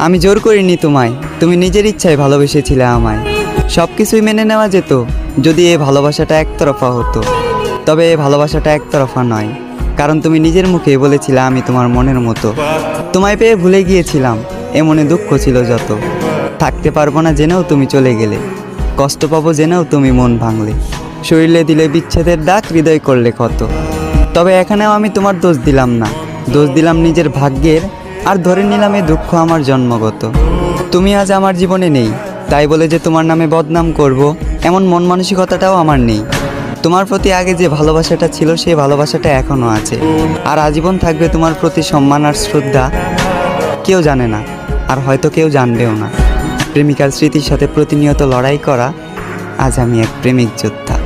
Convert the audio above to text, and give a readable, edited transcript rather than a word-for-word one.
আমি জোর করিনি তোমায়, তুমি নিজের ইচ্ছায় ভালোবেসেছিলে আমায়। সব কিছুই মেনে নেওয়া যেত যদি এই ভালোবাসাটা একতরফা হতো। তবে এই ভালোবাসাটা একতরফা নয়, কারণ তুমি নিজের মুখে বলেছিলে আমি তোমার মনের মতো। তোমায় পেয়ে ভুলে গিয়েছিলাম, এ মনে দুঃখ ছিল যত। থাকতে পারবো না জেনেও তুমি চলে গেলে, কষ্ট পাবো জেনেও তুমি মন ভাঙলে। শরীরে দিলে বিচ্ছেদের দাগ, হৃদয় করলে ক্ষত। তবে এখানেও আমি তোমার দোষ দিলাম না, দোষ দিলাম নিজের ভাগ্যের, আর ধরে নিলাম এই দুঃখ আমার জন্মগত। তুমি আজ আমার জীবনে নেই, তাই বলে যে তোমার নামে বদনাম করব এমন মন মানসিকতাটাও আমার নেই। তোমার প্রতি আগে যে ভালোবাসাটা ছিল সেই ভালোবাসাটা এখনও আছে, আর আজীবন থাকবে তোমার প্রতি সম্মান আর শ্রদ্ধা। কেউ জানে না, আর হয়তো কেউ জানবেও না, প্রেমিকার স্মৃতির সাথে প্রতিনিয়ত লড়াই করা আজ আমি এক প্রেমিক যোদ্ধা।